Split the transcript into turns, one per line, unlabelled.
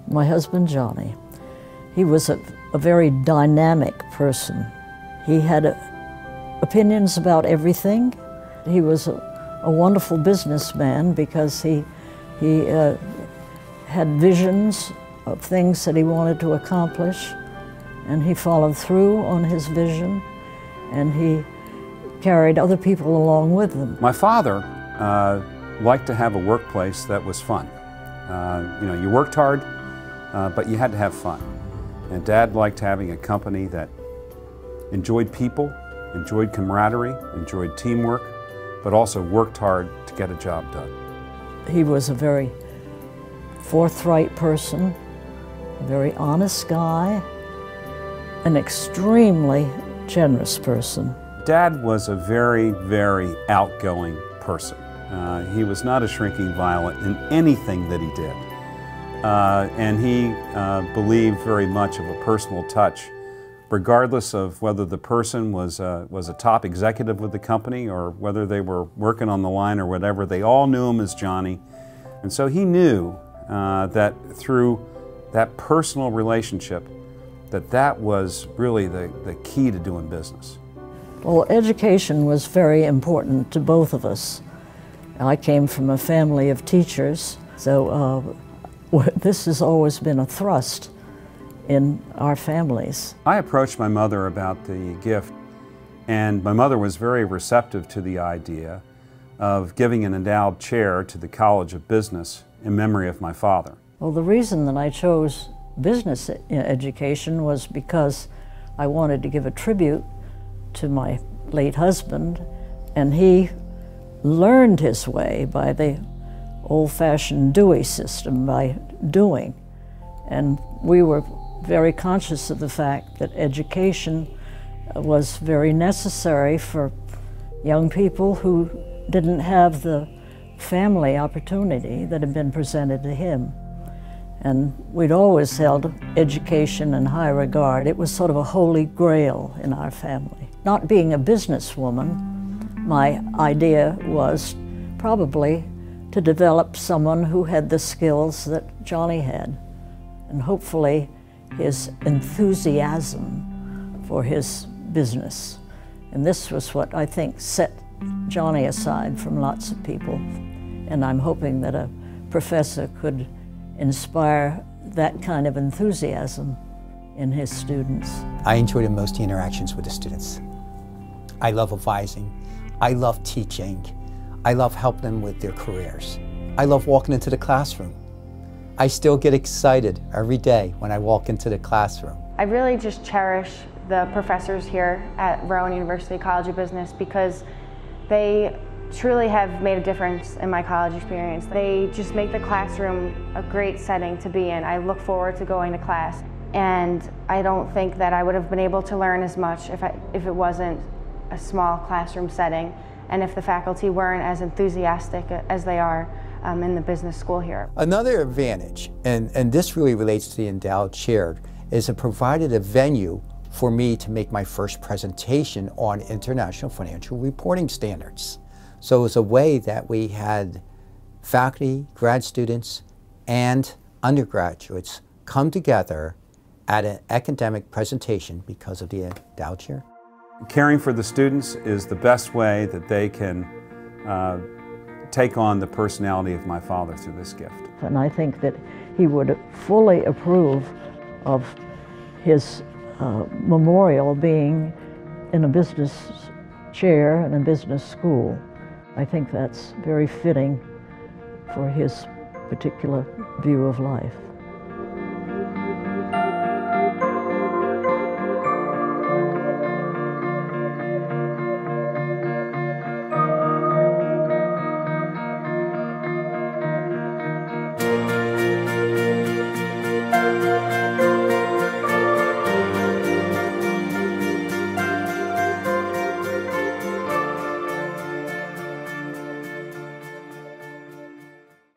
My husband, Johnny, he was a very dynamic person. He had opinions about everything. He was a wonderful businessman because he had visions of things that he wanted to accomplish, and he followed through on his vision, and he carried other people along with him.
My father liked to have a workplace that was fun. You know, you worked hard, but you had to have fun. And Dad liked having a company that enjoyed people, enjoyed camaraderie, enjoyed teamwork, but also worked hard to get a job done.
He was a very forthright person, a very honest guy, an extremely generous person.
Dad was a very, very outgoing person. He was not a shrinking violet in anything that he did. And he believed very much of a personal touch, regardless of whether the person was a top executive with the company or whether they were working on the line or whatever. They all knew him as Johnny. And so he knew that through that personal relationship, that was really the key to doing business.
Well, education was very important to both of us. I came from a family of teachers, so this has always been a thrust in our families.
I approached my mother about the gift, and my mother was very receptive to the idea of giving an endowed chair to the College of Business in memory of my father.
Well, the reason that I chose business education was because I wanted to give a tribute to my late husband, and he learned his way by the old-fashioned Dewey system, by doing. And we were very conscious of the fact that education was very necessary for young people who didn't have the family opportunity that had been presented to him. And we'd always held education in high regard. It was sort of a holy grail in our family. Not being a businesswoman, my idea was probably to develop someone who had the skills that Johnny had, and hopefully his enthusiasm for his business. And this was what I think set Johnny aside from lots of people. And I'm hoping that a professor could inspire that kind of enthusiasm in his students.
I enjoy the most interactions with the students. I love advising. I love teaching. I love helping them with their careers. I love walking into the classroom. I still get excited every day when I walk into the classroom.
I really just cherish the professors here at Rowan University College of Business because they truly have made a difference in my college experience. They just make the classroom a great setting to be in. I look forward to going to class, and I don't think that I would have been able to learn as much if it wasn't a small classroom setting, and if the faculty weren't as enthusiastic as they are in the business school here.
Another advantage, and this really relates to the endowed chair, is it provided a venue for me to make my first presentation on international financial reporting standards. So it was a way that we had faculty, grad students, and undergraduates come together at an academic presentation because of the endowed chair.
Caring for the students is the best way that they can take on the personality of my father through this gift.
And I think that he would fully approve of his memorial being in a business chair in a business school. I think that's very fitting for his particular view of life.